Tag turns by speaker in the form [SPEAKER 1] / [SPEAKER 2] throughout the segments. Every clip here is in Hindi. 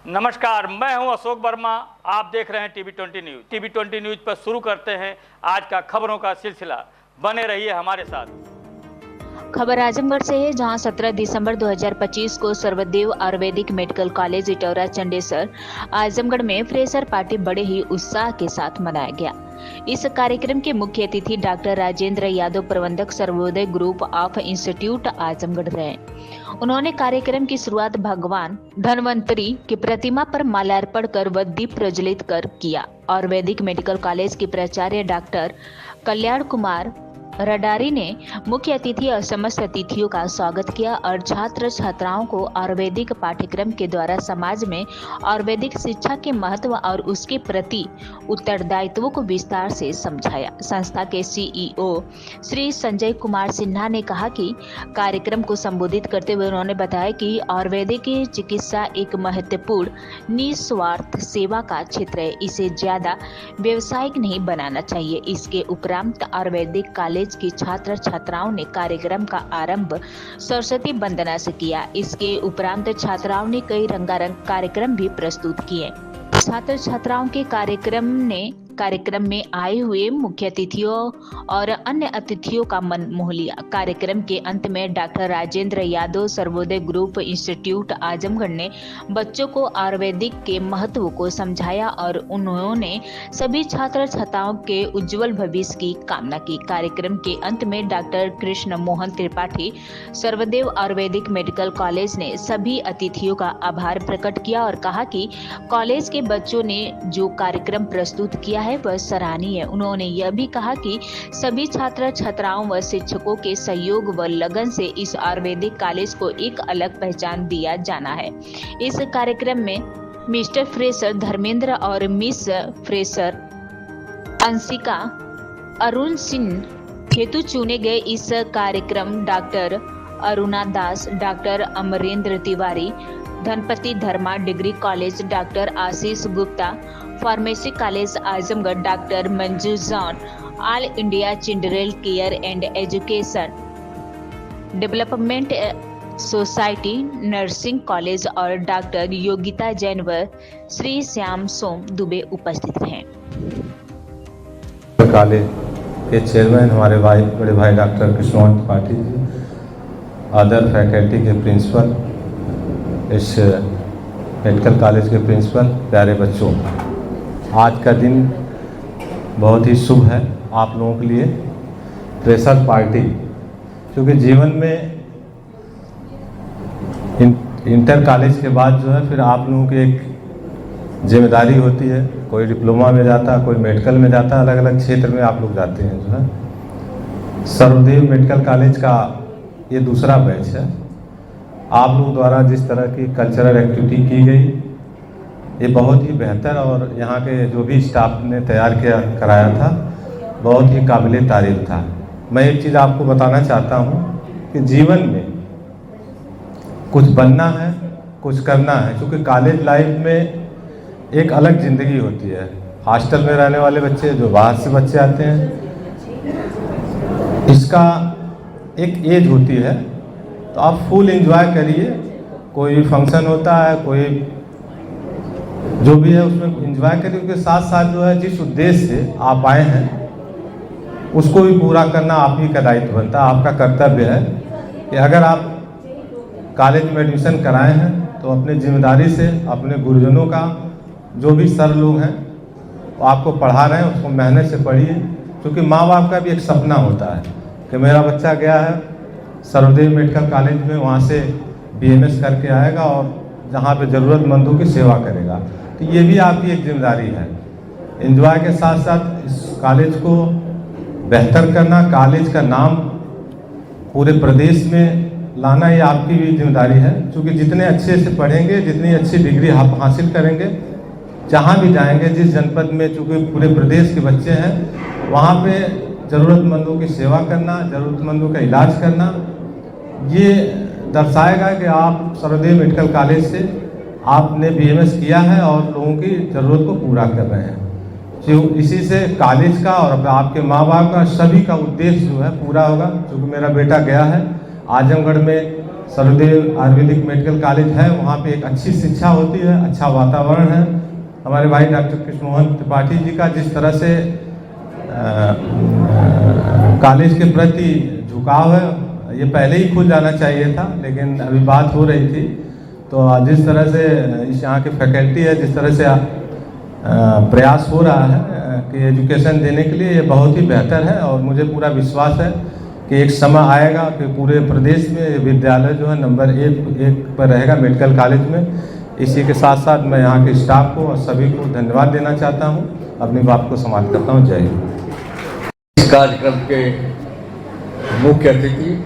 [SPEAKER 1] नमस्कार, मैं हूं अशोक वर्मा। आप देख रहे हैं टीवी20 न्यूज। टीवी20 न्यूज पर शुरू करते हैं आज का खबरों का सिलसिला। बने रहिए हमारे साथ।
[SPEAKER 2] खबर आजमगढ़ से है, जहां 17 दिसंबर 2025 को सर्वदेव आयुर्वेदिक मेडिकल कॉलेज इटौरा चंडेसर आजमगढ़ में फ्रेशर पार्टी बड़े ही उत्साह के साथ मनाया गया। इस कार्यक्रम के मुख्य अतिथि डॉक्टर राजेंद्र यादव, प्रबंधक Sarvodaya group of institute Azamgarh रहे। उन्होंने कार्यक्रम की शुरुआत भगवान धन्वंतरी की प्रतिमा पर माल्यार्पण कर व दीप प्रज्वलित कर किया। आयुर्वेदिक मेडिकल कॉलेज के प्राचार्य डॉक्टर कल्याण कुमार रडारी ने मुख्य अतिथि और समस्त अतिथियों का स्वागत किया और छात्र छात्राओं को आयुर्वेदिक पाठ्यक्रम के द्वारा समाज में आयुर्वेदिक शिक्षा के महत्व और उसके प्रति उत्तरदायित्व को विस्तार से समझाया। संस्था के सीईओ श्री संजय कुमार सिन्हा ने कहा कि कार्यक्रम को संबोधित करते हुए उन्होंने बताया कि आयुर्वेदिक चिकित्सा एक महत्वपूर्ण निस्वार्थ सेवा का क्षेत्र है। इसे ज्यादा व्यवसायिक नहीं बनाना चाहिए। इसके उपरांत आयुर्वेदिक कॉलेज की छात्र छात्राओं ने कार्यक्रम का आरंभ सरस्वती वंदना से किया। इसके उपरांत छात्राओं ने कई रंगारंग कार्यक्रम भी प्रस्तुत किए। छात्र छात्राओं के कार्यक्रम में आए हुए मुख्य अतिथियों और अन्य अतिथियों का मन मोह लिया। कार्यक्रम के अंत में doctor Rajendra Yadav, Sarvodaya group institute Azamgarh ने बच्चों को आयुर्वेदिक के महत्व को समझाया और उन्होंने सभी छात्र छात्राओं के उज्जवल भविष्य की कामना की। कार्यक्रम के अंत में doctor Krishna Mohan Tripathi, Sarvadev Ayurvedic medical college ने सभी अतिथियों का आभार प्रकट किया और कहा कि कॉलेज के बच्चों ने जो कार्यक्रम प्रस्तुत किया है वह सराहनीय है। उन्होंने यह भी कहा कि सभी छात्र छात्राओं व शिक्षकों के सहयोग व लगन से इस आयुर्वेदिक कॉलेज को एक अलग पहचान दिया जाना है। इस कार्यक्रम में मिस्टर फ्रेशर धर्मेंद्र और मिस फ्रेशर अंशिका अरुण सिंह हेतु चुने गए। इस कार्यक्रम doctor Aruna Das, doctor Amrendra Tiwari, Dhanpati Dharma degree college, doctor Ashish Gupta, pharmacy college Azamgarh, doctor Manju John, all India children care and education development society nursing college और डॉक्टर योगिता जैन व श्री श्याम सोम दुबे उपस्थित रहे।
[SPEAKER 3] कॉलेज के चेयरमैन हमारे बड़े भाई doctor Krishna Tripathi ji, other faculty के प्रिंसिपल, इस मेडिकल कॉलेज के प्रिंसिपल, प्यारे बच्चों, आज का दिन बहुत ही शुभ है आप लोगों के लिए। फ्रेशर पार्टी, क्योंकि जीवन में इंटर कॉलेज के बाद जो है फिर आप लोगों की एक जिम्मेदारी होती है। कोई डिप्लोमा में जाता है, कोई मेडिकल में जाता है, अलग अलग क्षेत्र में आप लोग जाते हैं। जो है सर्वदेव मेडिकल कॉलेज का ये दूसरा बैच है। आप लोग द्वारा जिस तरह की कल्चरल एक्टिविटी की गई ये बहुत ही बेहतर और यहाँ के जो भी स्टाफ ने तैयार कराया था बहुत ही काबिले तारीफ था। मैं एक चीज़ आपको बताना चाहता हूँ कि जीवन में कुछ बनना है, कुछ करना है, क्योंकि कॉलेज लाइफ में एक अलग ज़िंदगी होती है। हॉस्टल में रहने वाले बच्चे, जो बाहर से बच्चे आते हैं, इसका एक एज होती है, तो आप फुल एंजॉय करिए। कोई भी फंक्शन होता है, कोई जो भी है उसमें एंजॉय करिए। उसके साथ साथ जो है जिस उद्देश्य से आप आए हैं उसको भी पूरा करना आप ही का दायित्व बनता है, आपका कर्तव्य है कि अगर आप कॉलेज में एडमिशन कराए हैं तो अपनी जिम्मेदारी से अपने गुरुजनों का, जो भी सर लोग हैं वो आपको पढ़ा रहे हैं, उसको मेहनत से पढ़िए। क्योंकि माँ बाप का भी एक सपना होता है कि मेरा बच्चा गया है सर्वदेव मेडिकल कॉलेज में, वहाँ से BMS करके आएगा और जहाँ पे ज़रूरतमंदों की सेवा करेगा। तो ये भी आपकी एक जिम्मेदारी है। एंजॉय के साथ साथ इस कॉलेज को बेहतर करना, कॉलेज का नाम पूरे प्रदेश में लाना, ये आपकी भी जिम्मेदारी है। क्योंकि जितने अच्छे से पढ़ेंगे, जितनी अच्छी डिग्री आप हासिल करेंगे, जहाँ भी जाएंगे, जिस जनपद में, चूँकि पूरे प्रदेश के बच्चे हैं, वहाँ पे ज़रूरतमंदों की सेवा करना, ज़रूरतमंदों का इलाज करना, ये दर्शाएगा कि आप सर्वदेव मेडिकल कॉलेज से आपने BMS किया है और लोगों की ज़रूरत को पूरा कर रहे हैं। जो इसी से कॉलेज का और आपके माँ बाप का, सभी का उद्देश्य जो है पूरा होगा। क्योंकि मेरा बेटा गया है आजमगढ़ में सर्वदेव आयुर्वेदिक मेडिकल कॉलेज है, वहाँ पे एक अच्छी शिक्षा होती है, अच्छा वातावरण है। हमारे भाई डॉक्टर कृष्ण मोहन त्रिपाठी जी का जिस तरह से कॉलेज के प्रति झुकाव है, ये पहले ही खुल जाना चाहिए था, लेकिन अभी बात हो रही थी। तो जिस तरह से इस यहाँ की फैकल्टी है, जिस तरह से प्रयास हो रहा है कि एजुकेशन देने के लिए, ये बहुत ही बेहतर है। और मुझे पूरा विश्वास है कि एक समय आएगा कि पूरे प्रदेश में ये विद्यालय जो है नंबर एक पर रहेगा मेडिकल कॉलेज में। इसी के साथ साथ मैं यहाँ के स्टाफ को और सभी को धन्यवाद देना चाहता हूँ। अपनी बात को समाप्त करता हूँ। जय हिंद।
[SPEAKER 4] इस कार्यक्रम के मुख्य अतिथि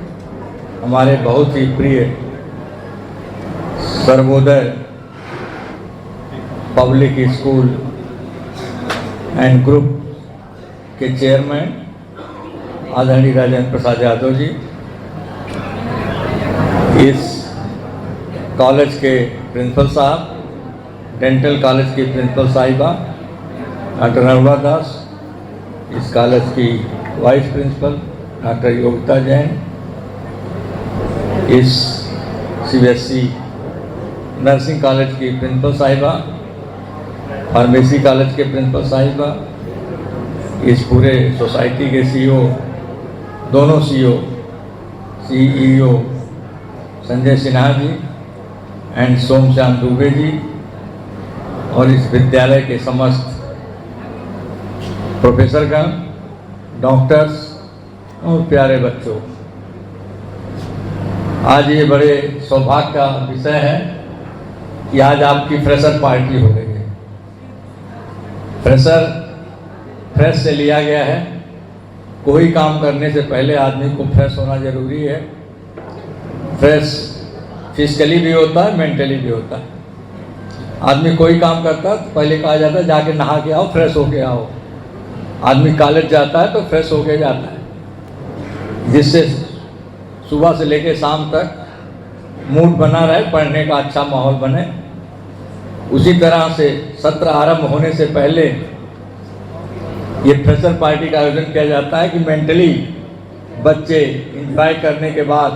[SPEAKER 4] हमारे बहुत ही प्रिय Sarvodaya public school and group के चेयरमैन आदरणीय राजेंद्र प्रसाद यादव जी, इस कॉलेज के प्रिंसिपल साहब, डेंटल कॉलेज की प्रिंसिपल साहिबा डॉक्टर नर्मदा दास, इस कॉलेज की vice principal doctor Yogita Jain, इस CBSE नर्सिंग कॉलेज की प्रिंसिपल साहिबा, फार्मेसी कॉलेज के प्रिंसिपल साहिबा, इस पूरे सोसाइटी के CEO, दोनों CEO संजय सिन्हा जी एंड सोमश्याम दुबे जी, और इस विद्यालय के समस्त प्रोफेसरगण, डॉक्टर्स और प्यारे बच्चों, आज ये बड़े सौभाग्य का विषय है कि आज आपकी फ्रेशर पार्टी हो रही है। फ्रेश से लिया गया है। कोई काम करने से पहले आदमी को फ्रेश होना जरूरी है। फ्रेश फिजिकली भी होता है, मेंटली भी होता है। आदमी कोई काम करता है तो पहले कहा जाता है जाके नहा के आओ, फ्रेश होके आओ। आदमी कॉलेज जाता है तो फ्रेश होके जाता है, जिससे सुबह से लेकर शाम तक मूड बना रहे, पढ़ने का अच्छा माहौल बने। उसी तरह से सत्र आरंभ होने से पहले ये फ्रेशर पार्टी का आयोजन किया जाता है कि मेंटली बच्चे एंजॉय करने के बाद,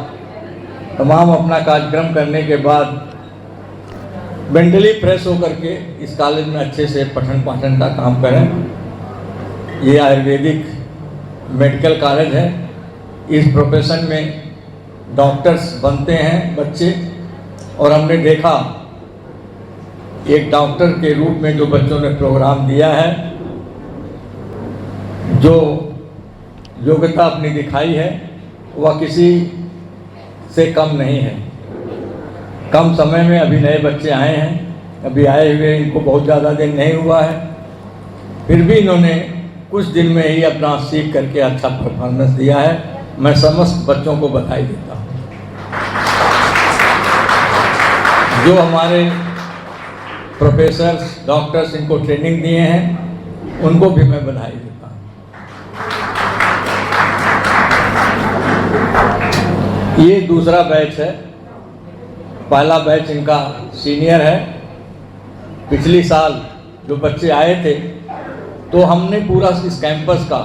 [SPEAKER 4] तमाम अपना कार्यक्रम करने के बाद मेंटली फ्रेश होकर के इस कॉलेज में अच्छे से पठन पाठन का काम करें। ये आयुर्वेदिक मेडिकल कॉलेज है। इस प्रोफेशन में डॉक्टर्स बनते हैं बच्चे, और हमने देखा एक डॉक्टर के रूप में जो बच्चों ने प्रोग्राम दिया है, जो योग्यता अपनी दिखाई है, वह किसी से कम नहीं है। कम समय में अभी नए बच्चे आए हैं, अभी आए हुए इनको बहुत ज़्यादा दिन नहीं हुआ है, फिर भी इन्होंने कुछ दिन में ही अपना सीख करके अच्छा परफॉर्मेंस दिया है। मैं समस्त बच्चों को बधाई देता हूँ। जो हमारे प्रोफेसर्स, डॉक्टर्स इनको ट्रेनिंग दिए हैं, उनको भी मैं बधाई देता हूँ। ये दूसरा बैच है। पहला बैच इनका सीनियर है। पिछली साल जो बच्चे आए थे तो हमने पूरा इस कैंपस का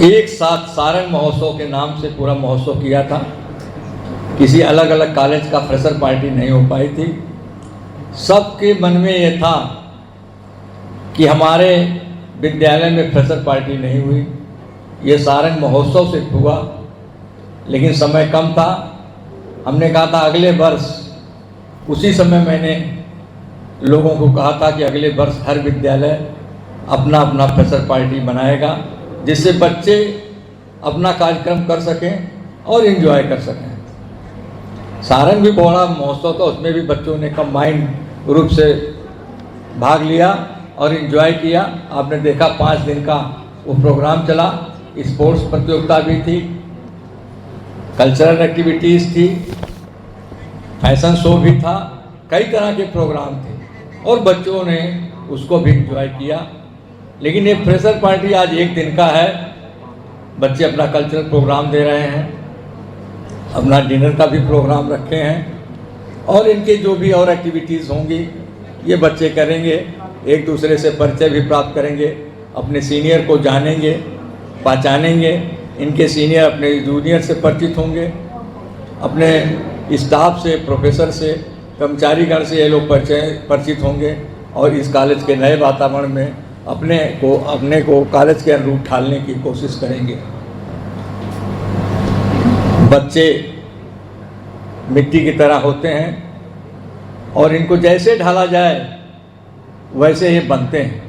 [SPEAKER 4] एक साथ सारंग महोत्सव के नाम से पूरा महोत्सव किया था। किसी अलग अलग कॉलेज का फ्रेशर पार्टी नहीं हो पाई थी। सबके मन में ये था कि हमारे विद्यालय में फ्रेशर पार्टी नहीं हुई। ये सारंग महोत्सव से हुआ, लेकिन समय कम था। हमने कहा था अगले वर्ष, उसी समय मैंने लोगों को कहा था कि अगले वर्ष हर विद्यालय अपना अपना फ्रेशर पार्टी बनाएगा, जिससे बच्चे अपना कार्यक्रम कर सकें और एंजॉय कर सकें। सारंग भी बड़ा महोत्सव था, उसमें भी बच्चों ने कंबाइंड रूप से भाग लिया और एंजॉय किया। आपने देखा 5 दिन का वो प्रोग्राम चला। स्पोर्ट्स प्रतियोगिता भी थी, कल्चरल एक्टिविटीज़ थी, फैशन शो भी था, कई तरह के प्रोग्राम थे और बच्चों ने उसको भी एंजॉय किया। लेकिन ये फ्रेशर पार्टी आज एक दिन का है। बच्चे अपना कल्चरल प्रोग्राम दे रहे हैं, अपना डिनर का भी प्रोग्राम रखे हैं और इनके जो भी और एक्टिविटीज़ होंगी ये बच्चे करेंगे। एक दूसरे से परिचय भी प्राप्त करेंगे, अपने सीनियर को जानेंगे, पहचानेंगे। इनके सीनियर अपने जूनियर से परिचित होंगे अपने स्टाफ से, प्रोफेसर से, कर्मचारीगण से ये लोग परिचित होंगे और इस कॉलेज के नए वातावरण में अपने को कॉलेज के अनुरूप ढालने की कोशिश करेंगे। बच्चे मिट्टी की तरह होते हैं और इनको जैसे ढाला जाए वैसे ये बनते हैं।